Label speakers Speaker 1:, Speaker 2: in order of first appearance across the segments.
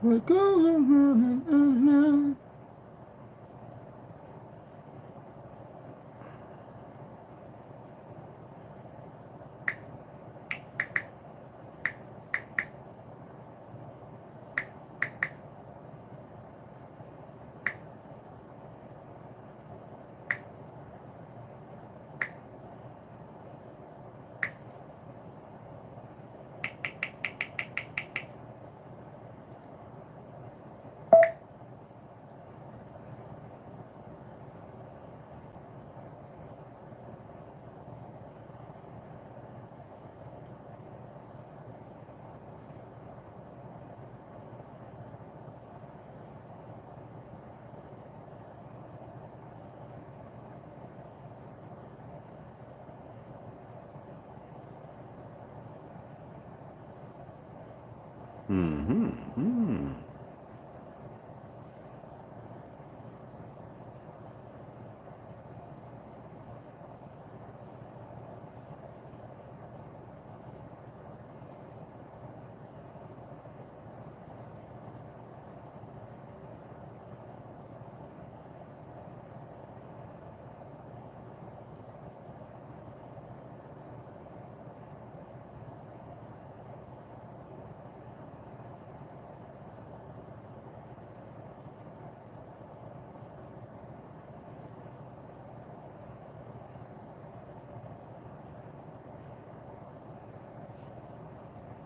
Speaker 1: What goes around and around.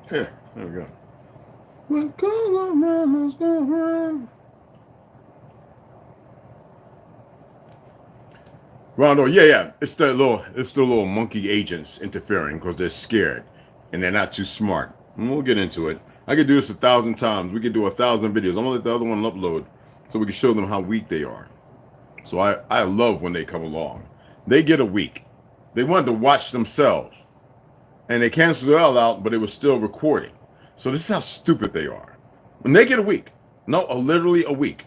Speaker 2: Yeah, there we go.
Speaker 1: What goes around must go around.
Speaker 2: Rondo, yeah. It's the little monkey agents interfering because they're scared and they're not too smart. And we'll get into it. I could do this 1,000 times. We could do 1,000 videos. I'm gonna let the other one upload so we can show them how weak they are. So I love when they come along. They get a week. They wanted to watch themselves. And they canceled it all out, but it was still recording. So this is how stupid they are. When they get a week, literally a week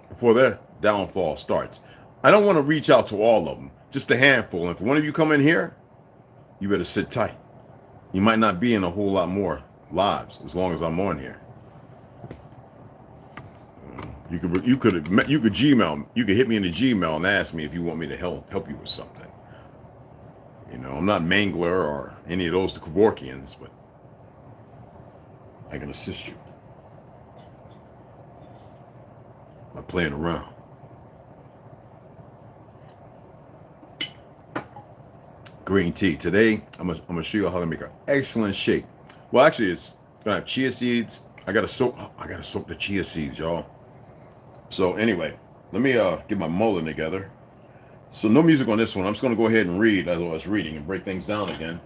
Speaker 2: before their downfall starts. I don't want to reach out to all of them, just a handful. And if one of you come in here, you better sit tight. You might not be in a whole lot more lives as long as I'm on here. You could Gmail, you could hit me in the Gmail and ask me if you want me to help you with something. You know, I'm not Mangler or any of those Kevorkians, but I can assist you by playing around. Green tea. Today, I'm gonna show you how to make an excellent shake. Well, actually, it's gonna have chia seeds. I gotta soak the chia seeds, y'all. So anyway, let me get my mullet together. So no music on this one. I'm just gonna go ahead and read as I was reading and break things down again.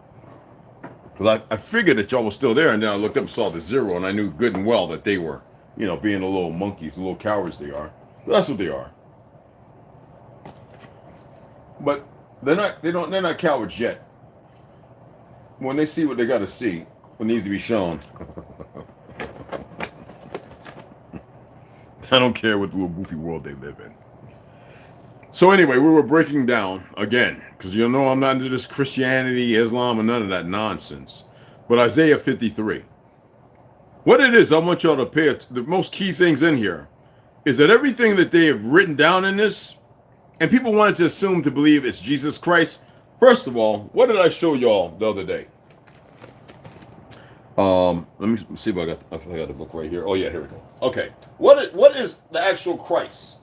Speaker 2: Because I figured that y'all were still there, and then I looked up and saw the 0, and I knew good and well that they were, being the little monkeys, the little cowards they are. So that's what they are. But they're not cowards yet. When they see what they gotta see, what needs to be shown. I don't care what little goofy world they live in. So anyway, we were breaking down again, because I'm not into this Christianity, Islam, and none of that nonsense. But Isaiah 53. What it is, I want y'all to pay the most key things in here is that everything that they have written down in this, and people wanted to assume to believe it's Jesus Christ. First of all, what did I show y'all the other day? Let me see if I got the book right here. Oh yeah, here we go. Okay, what is the actual Christ?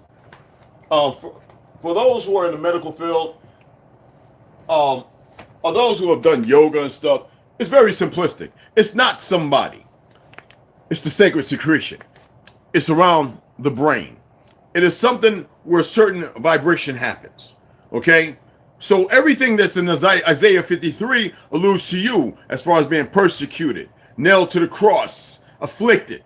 Speaker 2: For those who are in the medical field, or those who have done yoga and stuff, it's very simplistic. It's not somebody. It's the sacred secretion. It's around the brain. It is something where a certain vibration happens. Okay? So everything that's in Isaiah 53 alludes to you as far as being persecuted, nailed to the cross, afflicted.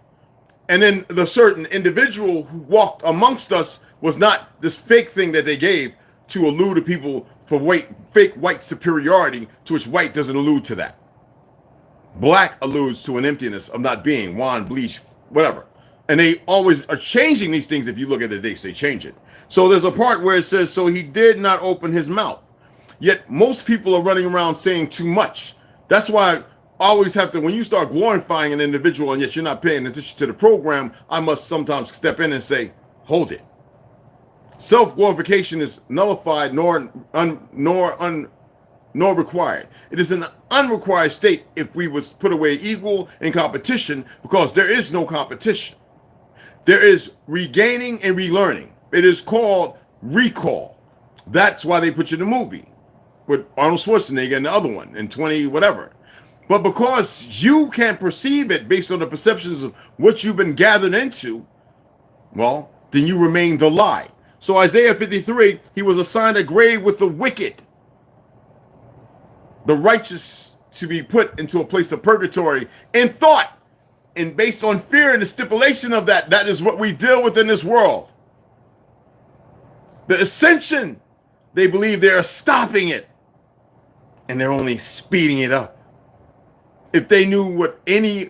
Speaker 2: And then the certain individual who walked amongst us was not this fake thing that they gave to allude to people for fake white superiority, to which white doesn't allude to that. Black alludes to an emptiness of not being, wand, bleach, whatever. And they always are changing these things. If you look at the dates, they change it. So there's a part where it says, so he did not open his mouth. Yet most people are running around saying too much. That's why always have to, when you start glorifying an individual and yet you're not paying attention to the program, I must sometimes step in and say, hold it. Self-glorification is nullified nor required. It is an unrequired state if we was put away equal in competition, because there is no competition. There is regaining and relearning. It is called recall. That's why they put you in the movie with Arnold Schwarzenegger and the other one in 20 whatever. But because you can't perceive it based on the perceptions of what you've been gathered into, well, then you remain the lie. So Isaiah 53, he was assigned a grave with the wicked, the righteous to be put into a place of purgatory in thought, and based on fear and the stipulation of that, that is what we deal with in this world. The ascension, they believe they are stopping it, and they're only speeding it up. If they knew what any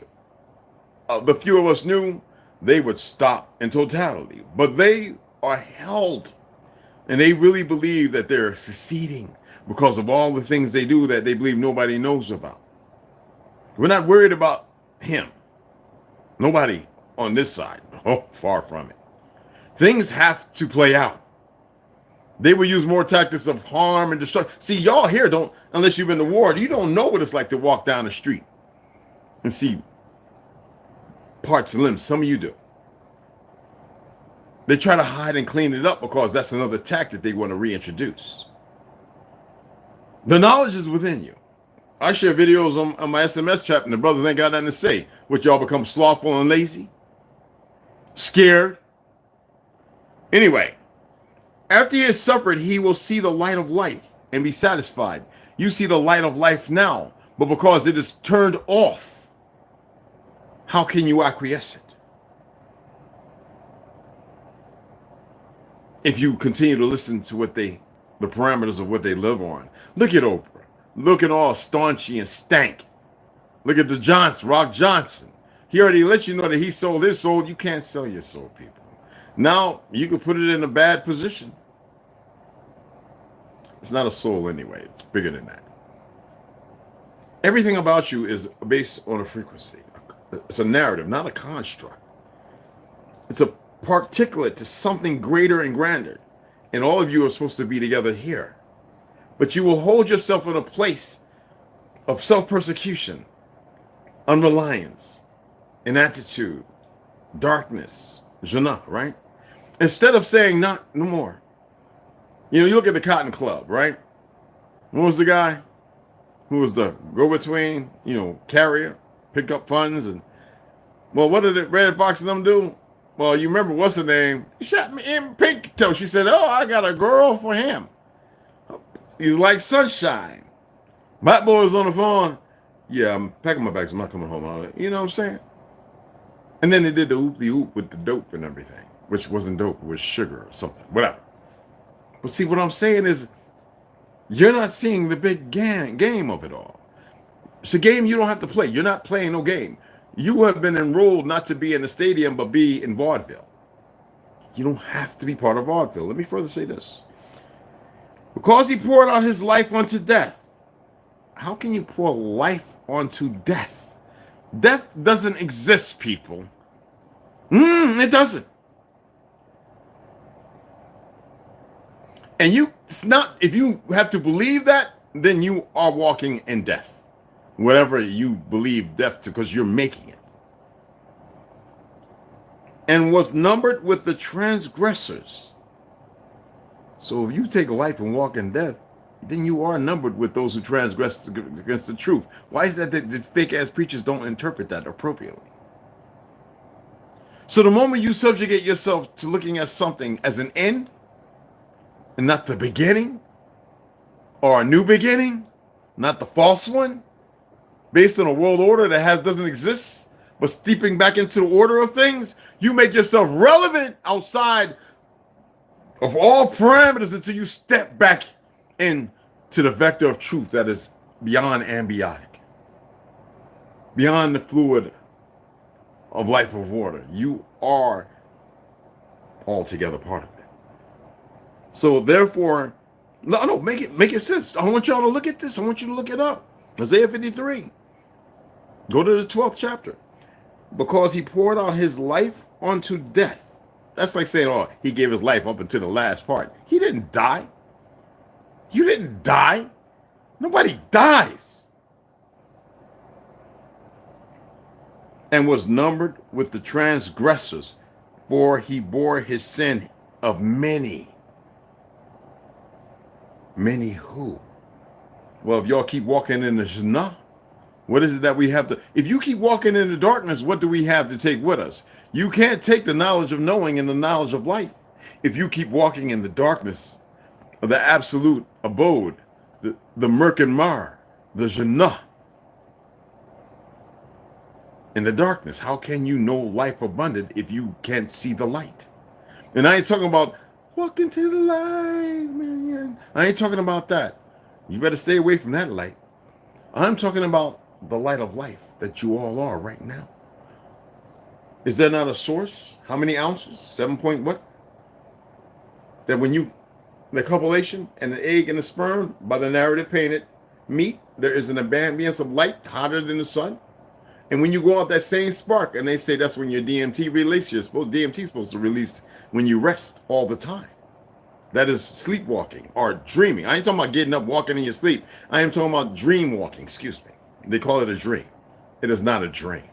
Speaker 2: of the few of us knew, they would stop in totality. But they are held, and they really believe that they're seceding because of all the things they do that they believe nobody knows about. We're not worried about him. Nobody on this side. Oh, far from it. Things have to play out. They will use more tactics of harm and destruction. See, y'all here don't, unless you've been to war, you don't know what it's like to walk down the street and see parts and limbs. Some of you do. They try to hide and clean it up because that's another tactic they want to reintroduce. The knowledge is within you. I share videos on my SMS chat, and the brothers ain't got nothing to say. Would y'all become slothful and lazy? Scared? Anyway, after he has suffered, he will see the light of life and be satisfied. You see the light of life now, but because it is turned off, how can you acquiesce it? If you continue to listen to what the parameters of what they live on. Look at Oprah. Looking all staunchy and stank. Look at the Johnson, Rock Johnson. He already let you know that he sold his soul. You can't sell your soul, people. Now, you can put it in a bad position. It's not a soul anyway. It's bigger than that. Everything about you is based on a frequency. It's a narrative, not a construct. It's a particulate to something greater and grander. And all of you are supposed to be together here. But you will hold yourself in a place of self-persecution, unreliance, inaptitude, darkness, jana, right? Instead of saying not no more. You know, you look at the Cotton Club, right? What was the guy who was the go-between, you know, carrier, pick up funds, and well, what did Red Fox and them do? Well, you remember what's her name? She shot me in pink toe. She said, "Oh, I got a girl for him. He's like sunshine." Black boy was on the phone. Yeah, I'm packing my bags. I'm not coming home. You know what I'm saying? And then they did the oop-de-oop with the dope and everything, which wasn't dope. It was sugar or something, whatever. But see, what I'm saying is, you're not seeing the big game of it all. It's a game you don't have to play. You're not playing no game. You have been enrolled not to be in the stadium, but be in vaudeville. You don't have to be part of vaudeville. Let me further say this. Because he poured out his life unto death. How can you pour life onto death? Death doesn't exist, people. It doesn't. And it's not, if you have to believe that, then you are walking in death. Whatever you believe death to, because you're making it. And was numbered with the transgressors. So if you take life and walk in death, then you are numbered with those who transgress against the truth. Why is that the fake-ass preachers don't interpret that appropriately? So the moment you subjugate yourself to looking at something as an end, and not the beginning, or a new beginning, not the false one, based on a world order that doesn't exist, but steeping back into the order of things, you make yourself relevant outside of all parameters until you step back into the vector of truth that is beyond ambiotic, beyond the fluid of life of water. You are altogether part of it. So therefore, no, make it sense. I want y'all to look at this. I want you to look it up. Isaiah 53. Go to the 12th chapter. Because he poured out his life unto death. That's like saying, oh, he gave his life up until the last part. He didn't die. You didn't die. Nobody dies. And was numbered with the transgressors, for he bore his sin of many. Many who? Well, if y'all keep walking in the Shana, what is it that we have to? If you keep walking in the darkness, what do we have to take with us? You can't take the knowledge of knowing and the knowledge of light. If you keep walking in the darkness of the absolute abode, the Merkin-Mar, the Jannah, in the darkness, how can you know life abundant if you can't see the light? And I ain't talking about walk into the light, man. I ain't talking about that. You better stay away from that light. I'm talking about the light of life that you all are right now. Is there not a source? How many ounces? 7 point what? That when you, the copulation and the egg and the sperm, by the narrative painted, meet, there is an ambience of light hotter than the sun. And when you go out that same spark, and they say that's when your DMT release, DMT is supposed to release when you rest all the time. That is sleepwalking or dreaming. I ain't talking about getting up, walking in your sleep. I am talking about dream walking, excuse me. They call it a dream. It is not a dream.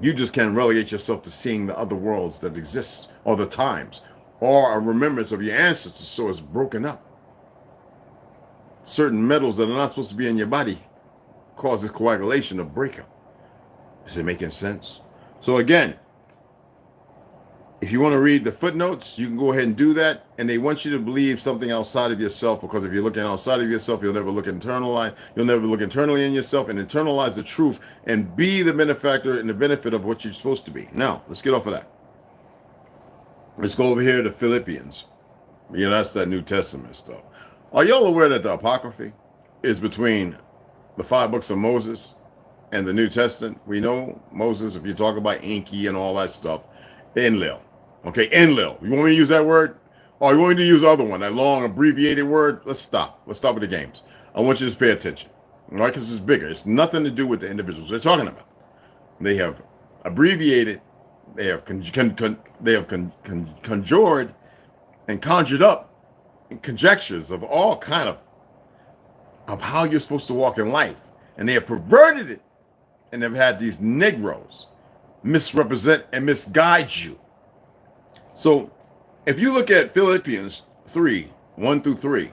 Speaker 2: You just can't relegate yourself to seeing the other worlds that exist, or the times, or a remembrance of your ancestors, so it's broken up. Certain metals that are not supposed to be in your body causes coagulation or breakup. Is it making sense? So again, if you want to read the footnotes, you can go ahead and do that. And they want you to believe something outside of yourself, because if you're looking outside of yourself, you'll never look internally. You'll never look internally in yourself and internalize the truth and be the benefactor and the benefit of what you're supposed to be. Now, let's get off of that. Let's go over here to Philippians. You know, that's that New Testament stuff. Are y'all aware that the Apocryphy is between the 5 books of Moses and the New Testament? We know Moses, if you talk about Enki and all that stuff, Enlil. Okay, Enlil. You want me to use that word? Or you want me to use the other one, that long abbreviated word? Let's stop. Let's stop with the games. I want you to pay attention. All right, because it's bigger. It's nothing to do with the individuals they're talking about. They have abbreviated, they have conjured and conjured up conjectures of all kind of how you're supposed to walk in life. And they have perverted it. And they've had these Negroes misrepresent and misguide you. So if you look at Philippians 3:1-3,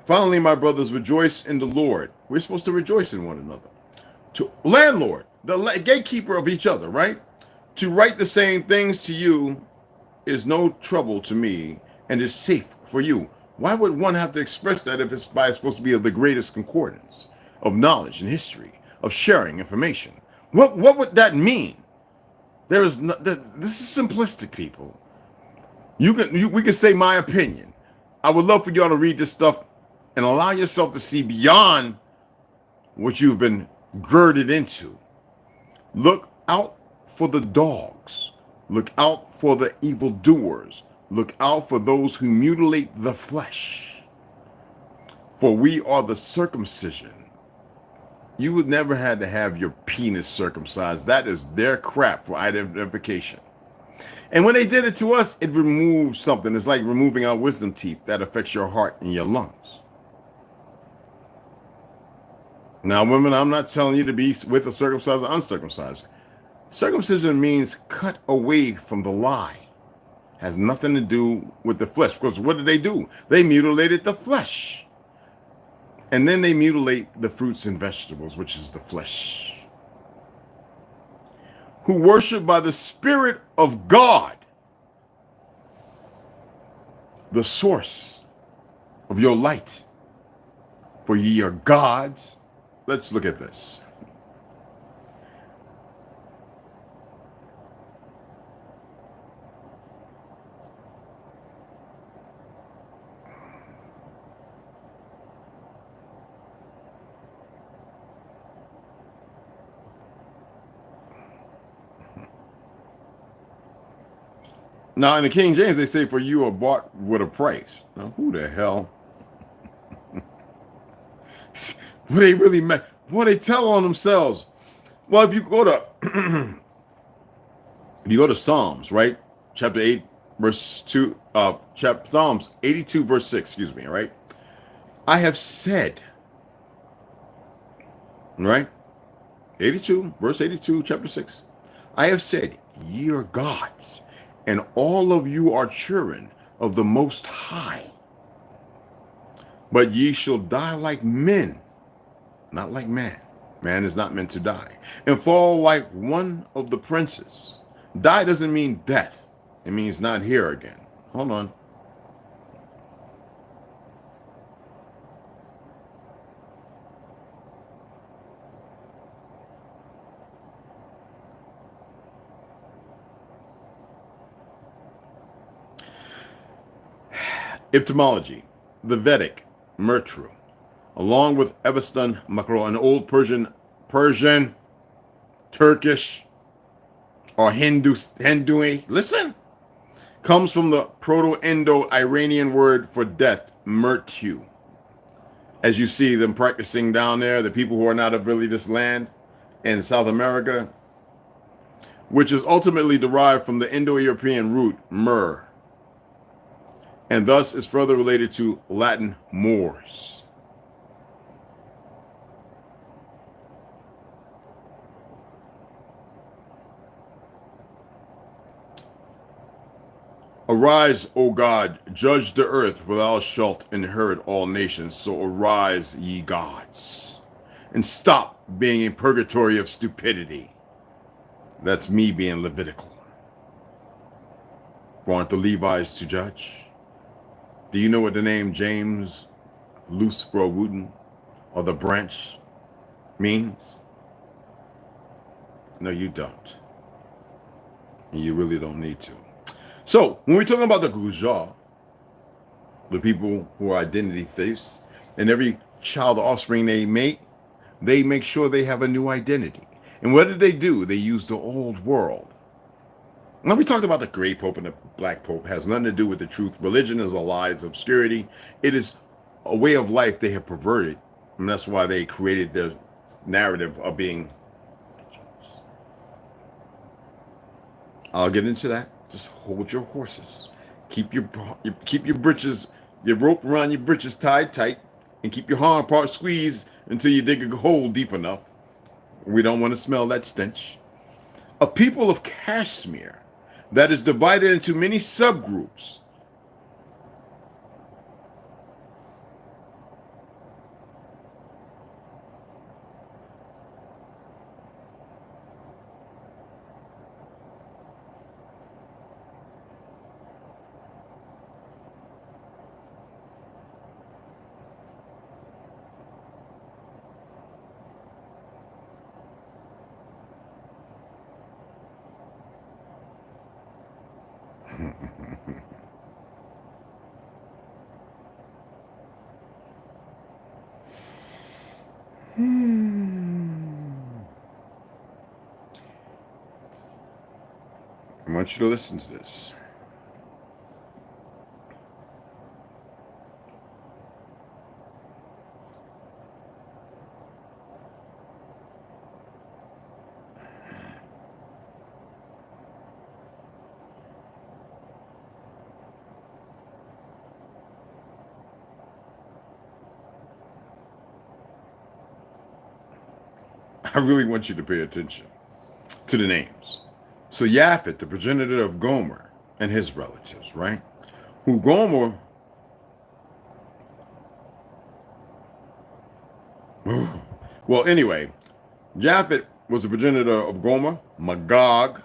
Speaker 2: finally, my brothers, rejoice in the Lord. We're supposed to rejoice in one another. To landlord, the gatekeeper of each other, right? To write the same things to you is no trouble to me and is safe for you. Why would one have to express that if it's supposed to be of the greatest concordance of knowledge and history, of sharing information? What would that mean? There is no, this is simplistic, people. We can say my opinion. I would love for y'all to read this stuff and allow yourself to see beyond what you've been girded into. Look out for the dogs. Look out for the evildoers. Look out for those who mutilate the flesh. For we are the circumcision. You would never had to have your penis circumcised. That is their crap for identification. And when they did it to us, it removed something. It's like removing our wisdom teeth that affects your heart and your lungs. Now, women, I'm not telling you to be with a circumcised or uncircumcised. Circumcision means cut away from the lie. Has nothing to do with the flesh. Because what did they do? They mutilated the flesh. And then they mutilate the fruits and vegetables, which is the flesh. Who worship by the Spirit of God, the source of your light. For ye are gods. Let's look at this. Now, in the King James, they say, for you are bought with a price. Now, who the hell? What they really meant? What they tell on themselves. Well, if you go to Psalms, right? Chapter 8, verse 2, chapter Psalms 82, verse 6, excuse me, right? I have said, right? 82, verse 82, chapter 6. I have said, ye are gods, and all of you are children of the Most High. But ye shall die like men, not like man. Man is not meant to die. And fall like one of the princes. Die doesn't mean death. It means not here again. Hold on. Etymology. The Vedic, Mertru, along with Avestan Makro, an old Persian, Turkish, or Hindu, listen, comes from the Proto-Indo-Iranian word for death, Mertu. As you see them practicing down there, the people who are not of really this land in South America, which is ultimately derived from the Indo-European root, myrrh, and thus is further related to Latin Moors. Arise, O God, judge the earth, for thou shalt inherit all nations. So arise, ye gods, and stop being in purgatory of stupidity. That's me being Levitical. Want the Levites to judge? Do you know what the name James, Lucifer Wooten, or the branch means? No, you don't. And you really don't need to. So, when we're talking about the Gujar, the people who are identity thieves, and every child or offspring they make sure they have a new identity. And what do? They use the old world. Now, we talked about the gray pope and the black pope. It has nothing to do with the truth. Religion is a lie, it's obscurity. It is a way of life they have perverted. And that's why they created the narrative of being. I'll get into that. Just hold your horses. Keep your britches, your rope around your britches tied tight, and keep your horn part squeezed until you dig a hole deep enough. We don't want to smell that stench. A people of Kashmir that is divided into many subgroups. I want you to listen to this. I really want you to pay attention to the names. So Japhet, the progenitor of Gomer and his relatives, right? Who Gomer, well, anyway, Japhet was the progenitor of Gomer, Magog,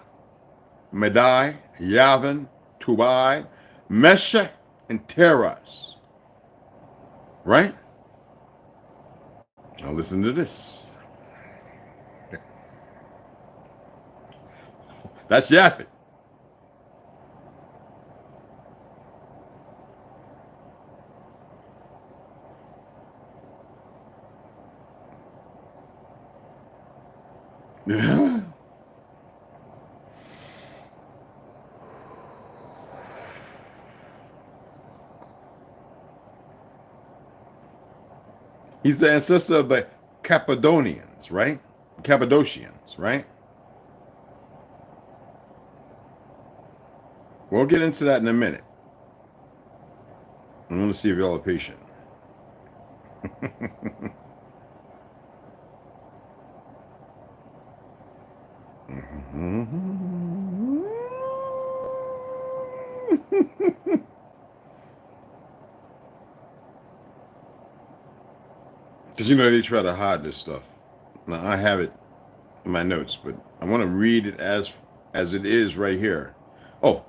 Speaker 2: Madai, Yavin, Tubai, Meshech, and Teras, right? Now listen to this. That's Japhet. Yeah. He's the ancestor of the Cappadonians, right? Cappadocians, right? We'll get into that in a minute. I want to see if y'all are patient. Because, you know, they try to hide this stuff. Now, I have it in my notes, but I want to read it as it is right here. Oh.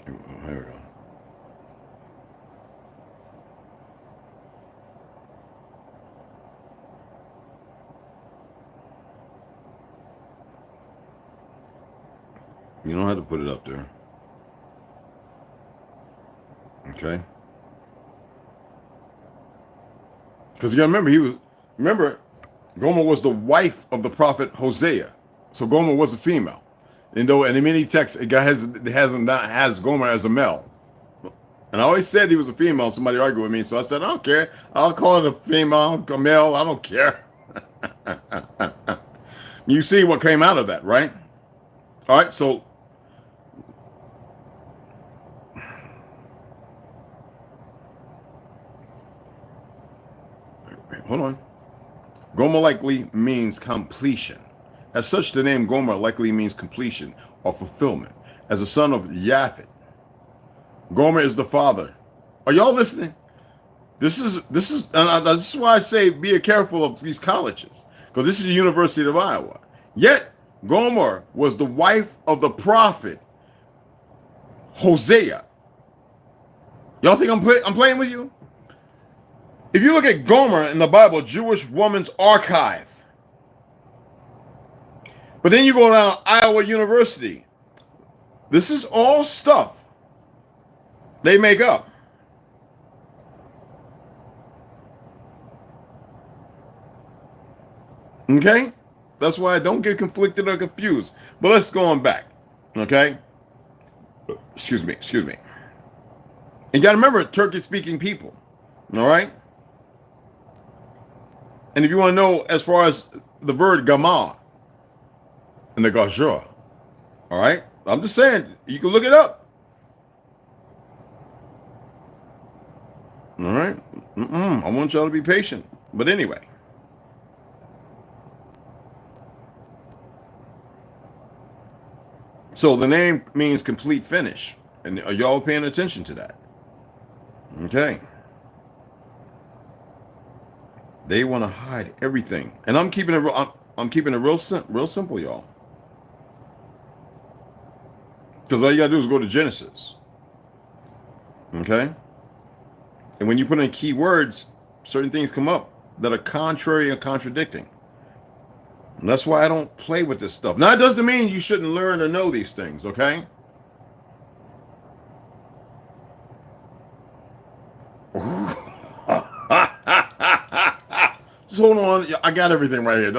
Speaker 2: Here we go. You don't have to put it up there. Okay. Because you gotta remember, Gomer was the wife of the prophet Hosea. So Gomer was a female. And though in many texts it has Gomer as a male. And I always said he was a female. Somebody argued with me, so I said, I don't care. I'll call it a female, a male, I don't care. You see what came out of that, right? All right, so hold on. Gomer likely means completion. As such, the name Gomer likely means completion or fulfillment. As a son of Japhet, Gomer is the father. Are y'all listening? This is why I say be careful of these colleges, because this is the University of Iowa. Yet Gomer was the wife of the prophet Hosea. Y'all think I'm playing with you? If you look at Gomer in the Bible, Jewish Woman's Archive. But then you go down Iowa University. This is all stuff they make up. Okay? That's why I don't get conflicted or confused. But let's go on back. Okay? Excuse me. And you got to remember, Turkish-speaking people. All right? And if you want to know as far as the word Gamah and the Gajah, all right? I'm just saying, you can look it up. All right? I want y'all to be patient. But anyway. So the name means complete finish. And are y'all paying attention to that? Okay. They want to hide everything, and I'm keeping it. I'm keeping it real simple, y'all. Because all you gotta do is go to Genesis. Okay. And when you put in keywords, certain things come up that are contrary or contradicting. And that's why I don't play with this stuff. Now, it doesn't mean you shouldn't learn or know these things. Okay. Just hold on. I got everything right here.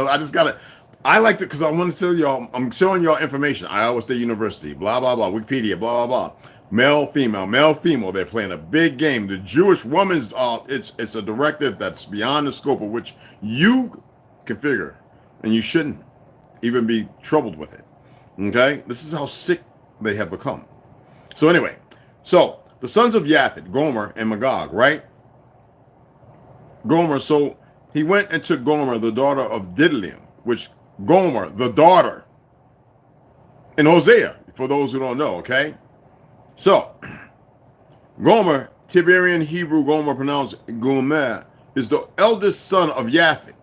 Speaker 2: I like to, because I want to tell y'all, I'm showing y'all information. Iowa State University, blah, blah, blah, Wikipedia, blah, blah, blah. Male, female. They're playing a big game. The Jewish woman's, it's a directive that's beyond the scope of which you configure, and you shouldn't even be troubled with it. Okay? This is how sick they have become. So anyway, the sons of Japhet, Gomer and Magog, right? Gomer, so he went and took Gomer, the daughter of Diddleim, which Gomer, the daughter, in Hosea, for those who don't know, okay? So, Gomer, Tiberian Hebrew Gomer, pronounced Gomer, is the eldest son of Japhet.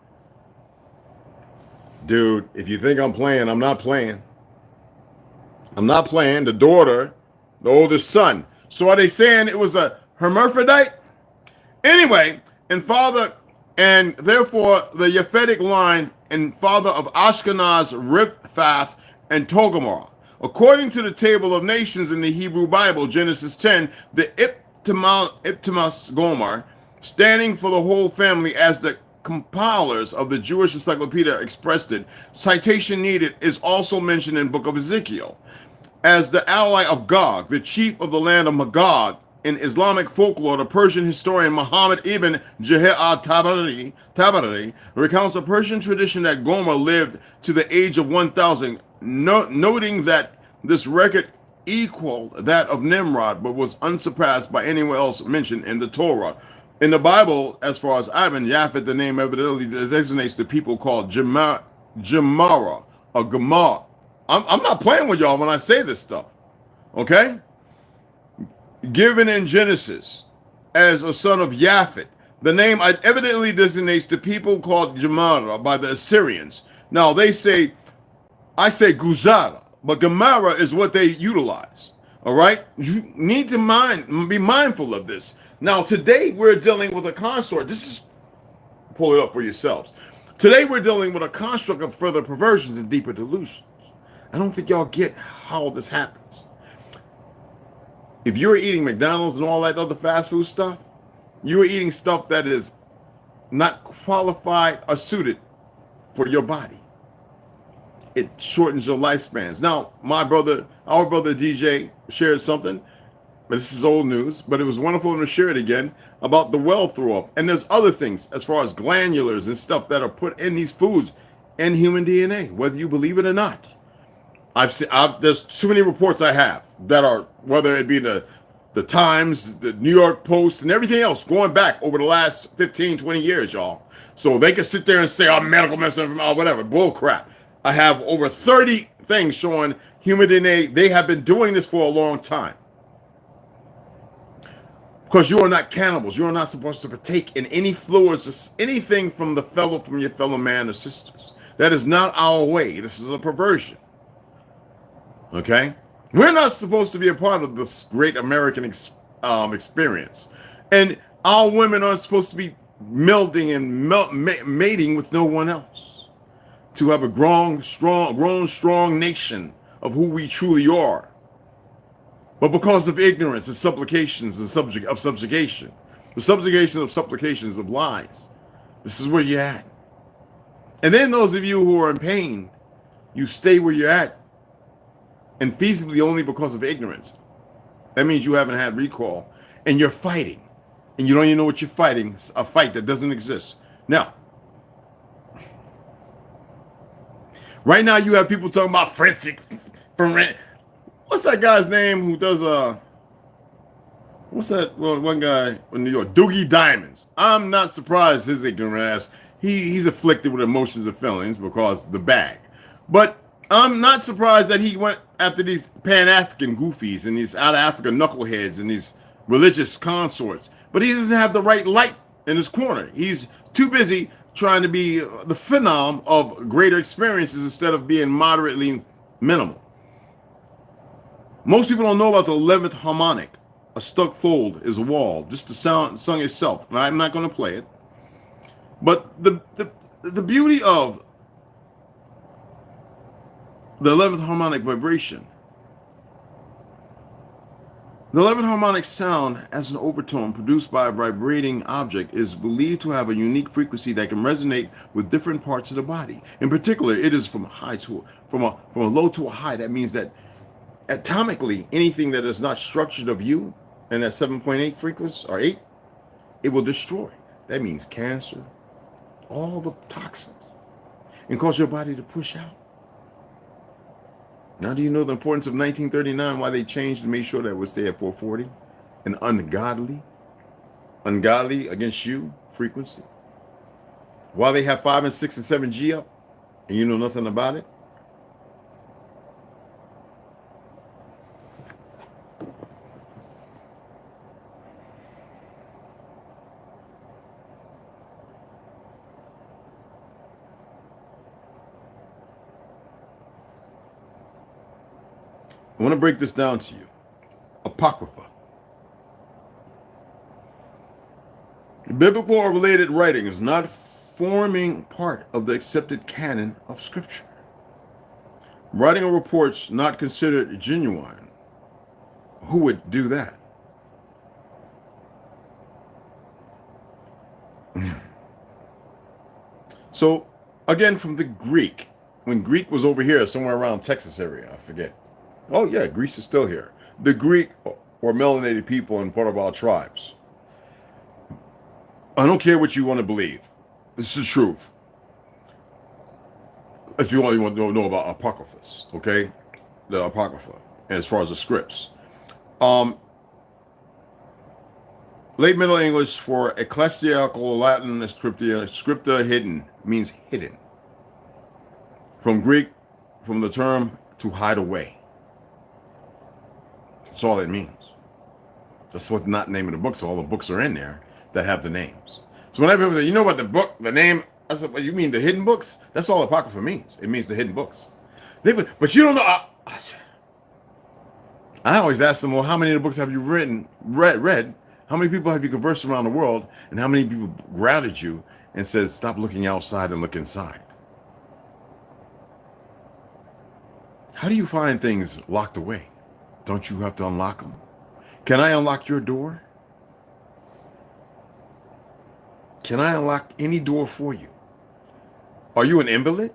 Speaker 2: Dude, if you think I'm playing, I'm not playing. I'm not playing. The daughter, the oldest son. So are they saying it was a hermaphrodite? Anyway, and therefore the Japhetic line and father of Ashkenaz, Riphath, and Togarmah. According to the table of nations in the Hebrew Bible, Genesis 10, the Iptimas Gomer, standing for the whole family as the compilers of the Jewish Encyclopedia expressed it, citation needed, is also mentioned in Book of Ezekiel. As the ally of Gog, the chief of the land of Magog, in Islamic folklore, the Persian historian Muhammad ibn Jarir al-Tabari recounts a Persian tradition that Gomer lived to the age of 1,000, noting that this record equaled that of Nimrod, but was unsurpassed by anyone else mentioned in the Torah. In the Bible, as far as Ivan Yaphet, the name evidently designates the people called Jamara or Gamar. I'm not playing with y'all when I say this stuff, okay? Given in Genesis as a son of Yaphet. The name evidently designates the people called Gemara by the Assyrians. Now I say Guzara, but Gemara is what they utilize. All right, you need to be mindful of this. Now today we're dealing with a consort. Pull it up for yourselves. Today we're dealing with a construct of further perversions and deeper delusions. I don't think y'all get how this happens. If you're eating McDonald's and all that other fast food stuff, you are eating stuff that is not qualified or suited for your body. It shortens your lifespans. Now, our brother DJ shared something, but this is old news, but it was wonderful to share it again about the well throw-up. And there's other things as far as glandulars and stuff that are put in these foods and human DNA, whether you believe it or not. There's too many reports I have that are, whether it be the Times, the New York Post, and everything else going back over the last 15, 20 years, y'all. So they can sit there and say, oh, medical medicine, oh, whatever, bull crap. I have over 30 things showing human DNA. They have been doing this for a long time. Because you are not cannibals. You are not supposed to partake in any fluids or anything from your fellow man or sisters. That is not our way. This is a perversion. Okay, we're not supposed to be a part of this great American experience, and our women aren't supposed to be melding and mating with no one else to have a grown, strong nation of who we truly are. But because of ignorance and supplications and subjugation, the subjugation of supplications of lies, this is where you're at. And then those of you who are in pain, you stay where you're at. And feasibly only because of ignorance. That means you haven't had recall. And you're fighting. And you don't even know what you're fighting. A fight that doesn't exist. Now, right now you have people talking about forensic. What's that guy's name who does what's that one guy in New York? Doogie Diamonds. I'm not surprised his ignorant ass. He's afflicted with emotions and feelings because the bag. But I'm not surprised that he went after these Pan-African goofies and these out-of-Africa knuckleheads and these religious consorts. But he doesn't have the right light in his corner. He's too busy trying to be the phenom of greater experiences instead of being moderately minimal. Most people don't know about the 11th harmonic. A stuck fold is a wall, just the song itself. And I'm not going to play it. But the beauty of the 11th harmonic vibration. The 11th harmonic sound as an overtone produced by a vibrating object is believed to have a unique frequency that can resonate with different parts of the body. In particular, it is from a low to a high. That means that atomically, anything that is not structured of you and that 7.8 frequency or 8, it will destroy. That means cancer, all the toxins, and cause your body to push out. Now, do you know the importance of 1939, why they changed and made sure that it would stay at 440? An ungodly against you frequency. Why they have 5 and 6 and 7G up, and you know nothing about it? I want to break this down to you. Apocrypha. Biblical or related writing is not forming part of the accepted canon of Scripture. Writing or reports not considered genuine. Who would do that? So, again, from the Greek. When Greek was over here, somewhere around Texas area, I forget. Oh, yeah, Greece is still here. The Greek or melanated people in part of our tribes. I don't care what you want to believe. This is the truth. If you only want to know about Apocryphas, okay? The Apocrypha, as far as the scripts. Late Middle English for ecclesiastical Latin scripta hidden means hidden. From Greek, from the term to hide away. That's all it means. That's what not naming the books. All the books are in there that have the names. So whenever people say, you know what the name, I said, well, you mean the hidden books? That's all Apocrypha means. It means the hidden books. But you don't know. I always ask them, well, how many of the books have you read? How many people have you conversed around the world? And how many people grounded you and said, stop looking outside and look inside? How do you find things locked away? Don't you have to unlock them? Can I unlock your door? Can I unlock any door for you? Are you an invalid?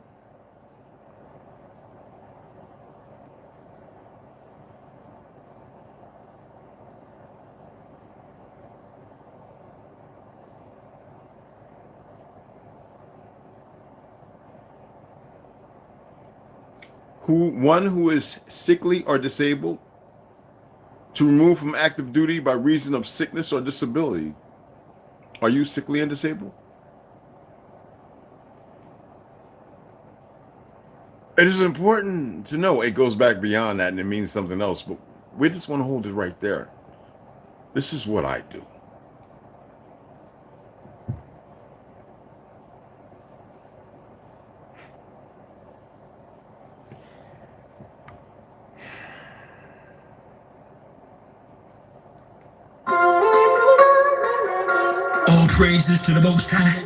Speaker 2: One who is sickly or disabled, to remove from active duty by reason of sickness or disability. Are you sickly and disabled? It is important to know it goes back beyond that and it means something else, but we just want to hold it right there. This is what I do.
Speaker 3: All praises to the Most High.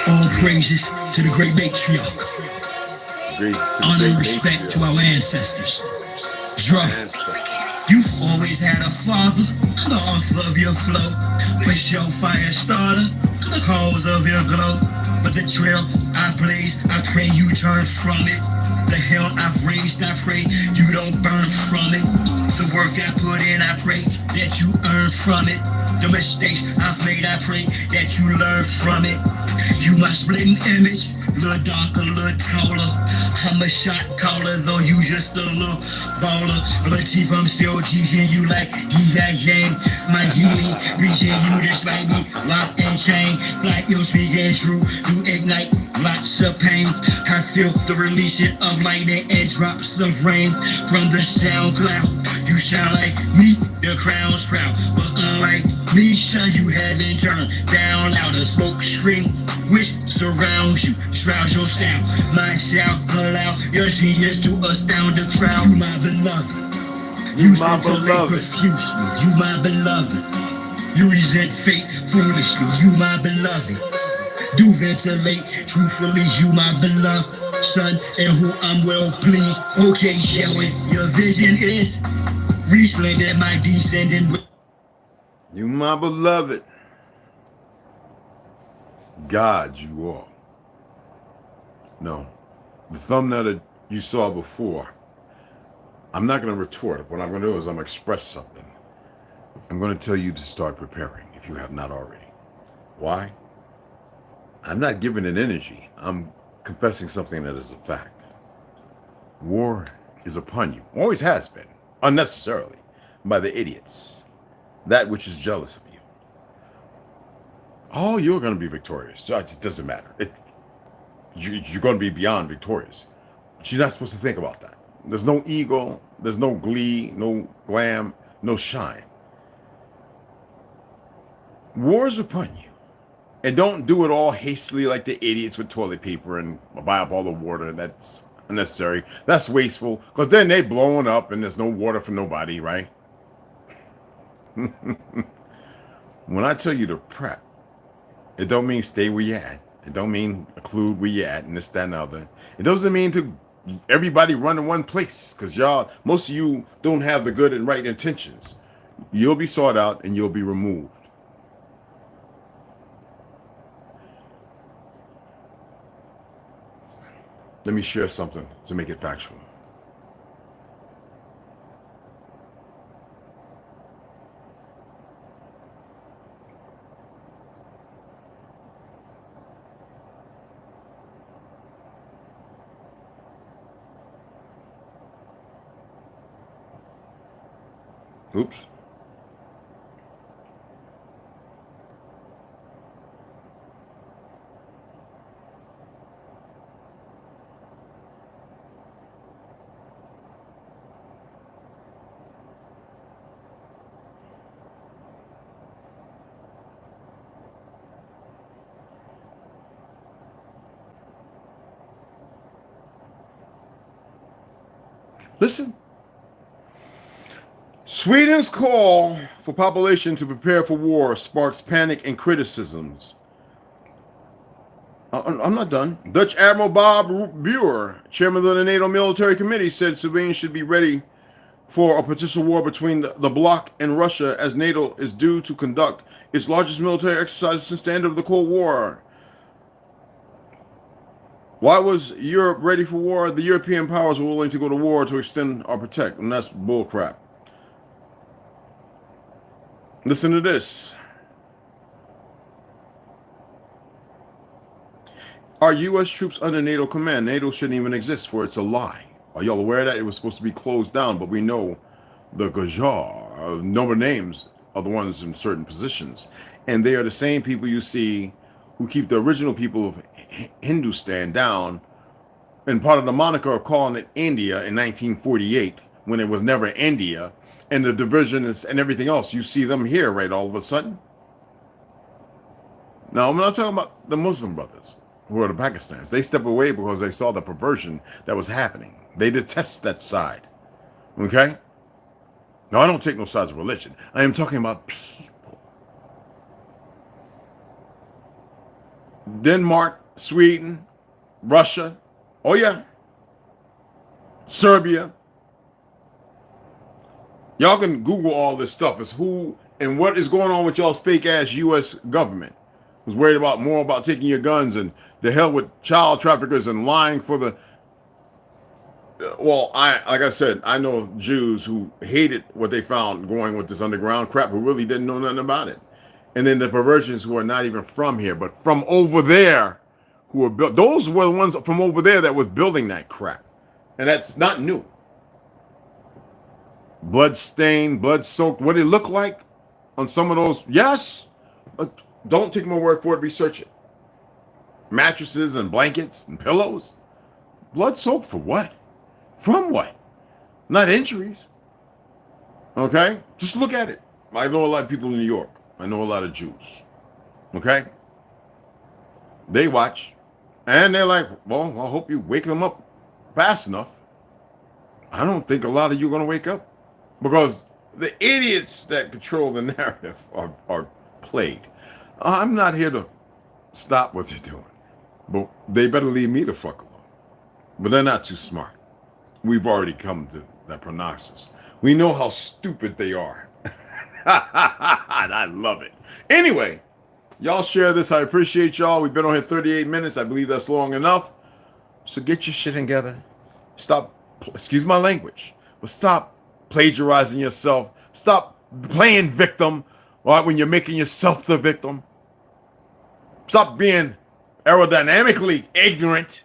Speaker 3: All praises to the great matriarch. Honor and respect to our ancestors. Jah, you've always had a father, the author of your flow, for your fire starter, the cause of your glow. But the trail I've blazed, I pray you turn from it. The hell I've raised, I pray you don't burn from it. The work I put in, I pray that you earn from it. The mistakes I've made, I pray that you learn from it. You my splitting image, little darker, little taller. I'm a shot caller, though you just a little baller. Latif, I'm still teaching you like Yang. My healing, reaching you despite me, lock and chain. Like you're speaking true, you ignite lots of pain. I feel the releasing of lightning and drops of rain from the sound cloud. You sound like me, the crown's proud, but unlike me, son, you haven't turned down out a smoke screen which surrounds you, shrouds your sound. My shout allow your genius to astound the crowd. You my beloved, you my beloved, profuse me. You my beloved, you resent fate foolishly. You my beloved, do ventilate truthfully. You my beloved son, and who I'm well pleased. Okay, showing your vision is resplendent, my descendant.
Speaker 2: You my beloved, God you are. No, the thumbnail that you saw before, I'm not going to retort. What I'm going to do is I'm going to express something. I'm going to tell you to start preparing if you have not already. Why? I'm not giving it energy. I'm confessing something that is a fact. War is upon you. Always has been, unnecessarily, by the idiots. That which is jealous of you. Oh, you're going to be victorious. It doesn't matter. You're going to be beyond victorious. But you're not supposed to think about that. There's no ego. There's no glee, no glam, no shine. War is upon you. And don't do it all hastily like the idiots with toilet paper and buy up all the water. That's unnecessary. That's wasteful. Because then they blowing up and there's no water for nobody, right? When I tell you to prep, it don't mean stay where you at. It don't mean include where you at and this, that, and the other. It doesn't mean to everybody run in one place, because most of you don't have the good and right intentions. You'll be sought out and you'll be removed. Let me share something to make it factual. Oops. Listen. Sweden's call for population to prepare for war sparks panic and criticisms. I'm not done. Dutch Admiral Bob Buer, chairman of the NATO Military Committee, said Sweden should be ready for a potential war between the bloc and Russia, as NATO is due to conduct its largest military exercise since the end of the Cold War. Why was Europe ready for war? The European powers were willing to go to war to extend or protect, and that's bullcrap. Listen to this. Are U.S. troops under NATO command? NATO shouldn't even exist, for it's a lie. Are y'all aware of that? It was supposed to be closed down, but we know the Gajar, number names, are the ones in certain positions. And they are the same people you see who keep the original people of Hindustan down, and part of the moniker of calling it India in 1948, when it was never India, and the divisions and everything else. You see them here, right, all of a sudden. Now, I'm not talking about the Muslim brothers who are the Pakistans. They step away because they saw the perversion that was happening. They detest that side. Okay? Now, I don't take no sides of religion. I am talking about people. Denmark, Sweden, Russia. Oh, yeah. Serbia. Y'all can Google all this stuff. It's who and what is going on with y'all's fake-ass U.S. government. Who's worried about more about taking your guns and the hell with child traffickers and lying for the... Well, like I said, I know Jews who hated what they found going with this underground crap, who really didn't know nothing about it. And then the perversions who are not even from here, but from over there, who were built. Those were the ones from over there that was building that crap. And that's not new. Blood stained, blood soaked. What it looked like on some of those, yes. But don't take my word for it, research it. Mattresses and blankets and pillows. Blood soaked for what? From what? Not injuries. Okay? Just look at it. I know a lot of people in New York. I know a lot of Jews. Okay? They watch. And they're like, well, I hope you wake them up fast enough. I don't think a lot of you are going to wake up. Because the idiots that control the narrative are played. I'm not here to stop what they're doing. But they better leave me the fuck alone. But they're not too smart. We've already come to that prognosis. We know how stupid they are. And I love it. Anyway, y'all share this. I appreciate y'all. We've been on here 38 minutes. I believe that's long enough. So get your shit together. Stop, excuse my language, but stop plagiarizing yourself. Stop playing victim, right, when you're making yourself the victim. Stop being aerodynamically ignorant,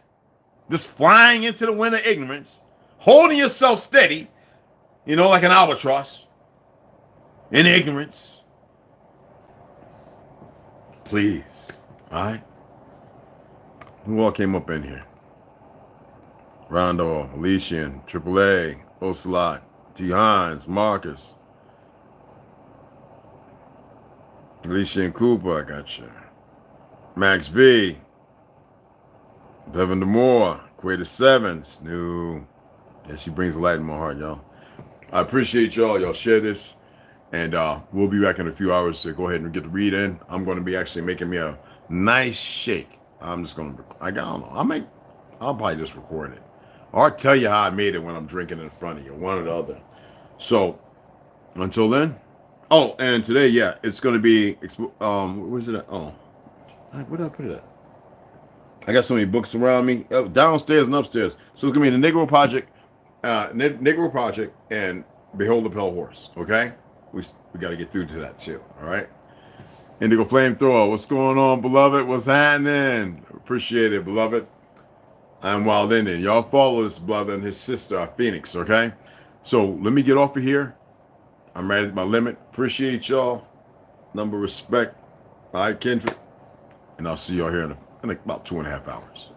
Speaker 2: just flying into the wind of ignorance, holding yourself steady, you know, like an albatross, in ignorance. Please, all right? Who all came up in here? Rondo, Alician, AAA, Ocelot, T. Hines, Marcus, Alician Cooper, I got you. Max V, Devin DeMore, Quater 7, Snoo. Yeah, she brings a light in my heart, y'all. I appreciate y'all. Y'all share this. And we'll be back in a few hours to go ahead and get the read in. I'm going to be actually making me a nice shake. I'm just going to, I don't know. I'll probably just record it. Or tell you how I made it when I'm drinking in front of you, one or the other. So, until then. Oh, and today, yeah, it's going to be, where's it at? Oh, where did I put it at? I got so many books around me, downstairs and upstairs. So it's going to be the Negro Project, and Behold the Pale Horse, okay? We got to get through to that too, all right? Indigo Flamethrower, what's going on, beloved? What's happening? Appreciate it, beloved. I'm Wild Indian. Y'all follow this brother and his sister, Phoenix, okay? So let me get off of here. I'm right at my limit. Appreciate y'all. Number respect. All right, Kendrick. And I'll see y'all here in about 2.5 hours.